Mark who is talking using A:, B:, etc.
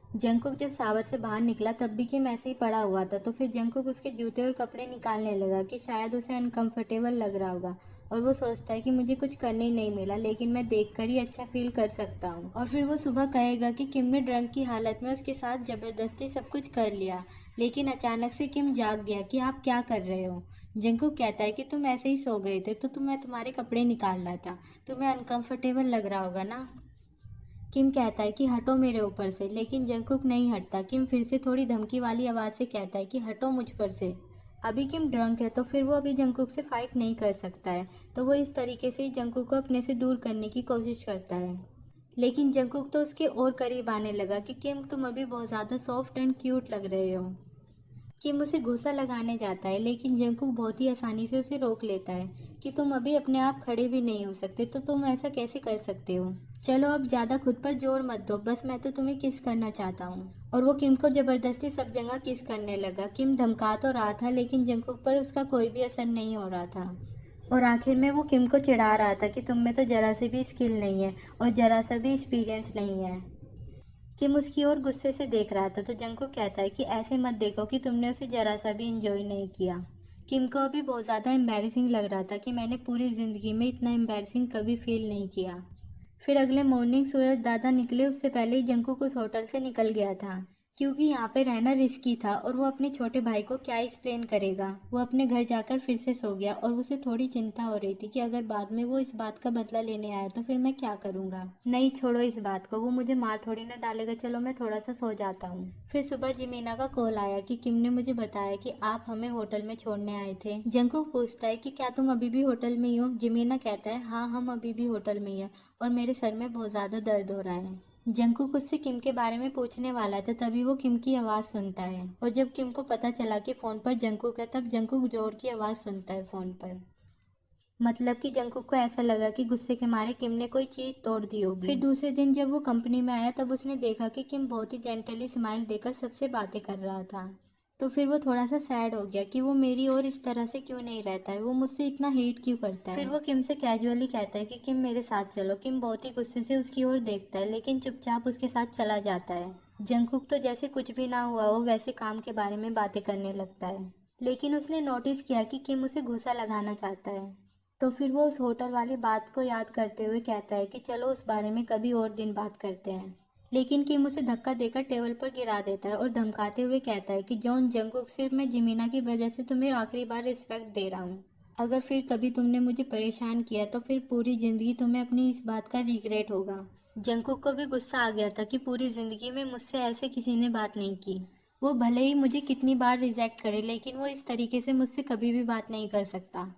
A: Jungkook जब shower से बाहर निकला तब भी किम ऐसे ही पड़ा हुआ था। तो फिर जंगकुक उसके जूते और कपड़े निकालने लगा कि शायद उसे अनकंफर्टेबल लग रहा होगा। और वो सोचता है कि मुझे कुछ करने ही नहीं मिला, लेकिन मैं देखकर ही अच्छा फील कर सकता हूँ। और फिर वो सुबह कहेगा कि किम ने ड्रंक की हालत में उसके साथ ज़बरदस्ती सब कुछ कर लिया। लेकिन अचानक से किम जाग गया कि आप क्या कर रहे हो। जंगकुक कहता है कि तुम ऐसे ही सो गए थे तो मैं तुम्हारे कपड़े निकाल रहा था, तुम्हें अनकंफर्टेबल लग रहा होगा ना। किम कहता है कि हटो मेरे ऊपर से, लेकिन जंगकुक नहीं हटता। किम फिर से थोड़ी धमकी वाली आवाज़ से कहता है कि हटो मुझ पर से। अभी किम ड्रंक है तो फिर वो अभी जंगकुक से फाइट नहीं कर सकता है। तो वो इस तरीके से ही जंगकुक को अपने से दूर करने की कोशिश करता है। लेकिन जंगकुक तो उसके और करीब आने लगा कि किम तुम अभी बहुत ज़्यादा सॉफ्ट एंड क्यूट लग रहे हो। किम उसे घूंसा लगाने जाता है, लेकिन जंगकुक बहुत ही आसानी से उसे रोक लेता है कि तुम अभी अपने आप खड़े भी नहीं हो सकते, तो तुम ऐसा कैसे कर सकते हो। चलो अब ज़्यादा खुद पर जोर मत दो, बस मैं तो तुम्हें किस करना चाहता हूँ। और वो किम को ज़बरदस्ती सब जगह किस करने लगा। किम धमका तो रहा था, लेकिन जंगकुक पर उसका कोई भी असर नहीं हो रहा था। और आखिर में वो किम को चिढ़ा रहा था कि तुम में तो ज़रा सी भी स्किल नहीं है और ज़रा सा भी एक्सपीरियंस नहीं है। किम उसकी ओर गुस्से से देख रहा था। तो जंगकुक कहता है कि ऐसे मत देखो कि तुमने उसे जरा सा भी इंजॉय नहीं किया। किम को अभी बहुत ज़्यादा एम्बैरेसिंग लग रहा था कि मैंने पूरी ज़िंदगी में इतना एम्बैरेसिंग कभी फील नहीं किया। फिर अगले मॉर्निंग सूरज दादा निकले उससे पहले ही जंकूक उस होटल से निकल गया था, क्योंकि यहाँ पे रहना रिस्की था और वो अपने छोटे भाई को क्या एक्सप्लेन करेगा। वो अपने घर जाकर फिर से सो गया और उसे थोड़ी चिंता हो रही थी कि अगर बाद में वो इस बात का बदला लेने आया तो फिर मैं क्या करूँगा। नहीं, छोड़ो इस बात को, वो मुझे मार थोड़ी ना डालेगा। चलो मैं थोड़ा सा सो जाता हूँ। फिर सुबह जिमीना का कॉल आया कि किम ने मुझे बताया कि आप हमें होटल में छोड़ने आए थे। जंकूक पूछता है कि क्या तुम अभी भी होटल में ही हो। जिमीना कहता है हाँ, हम अभी भी होटल में ही हैं और मेरे सर में बहुत ज़्यादा दर्द हो रहा है। जंकूक उससे किम के बारे में पूछने वाला था, तभी वो किम की आवाज़ सुनता है। और जब किम को पता चला कि फ़ोन पर जंकूक है, तब जंकूक जोर की आवाज़ सुनता है फ़ोन पर। मतलब कि जंकूक को ऐसा लगा कि गुस्से के मारे किम ने कोई चीज़ तोड़ दी होगी। फिर दूसरे दिन जब वो कंपनी में आया तब उसने देखा कि किम बहुत ही जेंटली स्माइल देकर सबसे बातें कर रहा था। तो फिर वो थोड़ा सा सैड हो गया कि वो मेरी और इस तरह से क्यों नहीं रहता है, वो मुझसे इतना हेट क्यों करता है। फिर वो किम से कैजुअली कहता है कि किम मेरे साथ चलो। किम बहुत ही गुस्से से उसकी ओर देखता है, लेकिन चुपचाप उसके साथ चला जाता है। जंकूक तो जैसे कुछ भी ना हुआ हो वैसे काम के बारे में बातें करने लगता है, लेकिन उसने नोटिस किया कि किम उसे घूंसा लगाना चाहता है। तो फिर वो उस होटल वाली बात को याद करते हुए कहता है कि चलो उस बारे में कभी और दिन बात करते हैं। लेकिन किम उसे धक्का देकर टेबल पर गिरा देता है और धमकाते हुए कहता है कि जॉन जंगकुक, सिर्फ मैं जिमीना की वजह से तुम्हें आखिरी बार रिस्पेक्ट दे रहा हूँ। अगर फिर कभी तुमने मुझे परेशान किया तो फिर पूरी ज़िंदगी तुम्हें अपनी इस बात का रिग्रेट होगा। जंगकुक को भी गुस्सा आ गया था कि पूरी ज़िंदगी में मुझसे ऐसे किसी ने बात नहीं की। वो भले ही मुझे कितनी बार रिजेक्ट करे, लेकिन वो इस तरीके से मुझसे कभी भी बात नहीं कर सकता।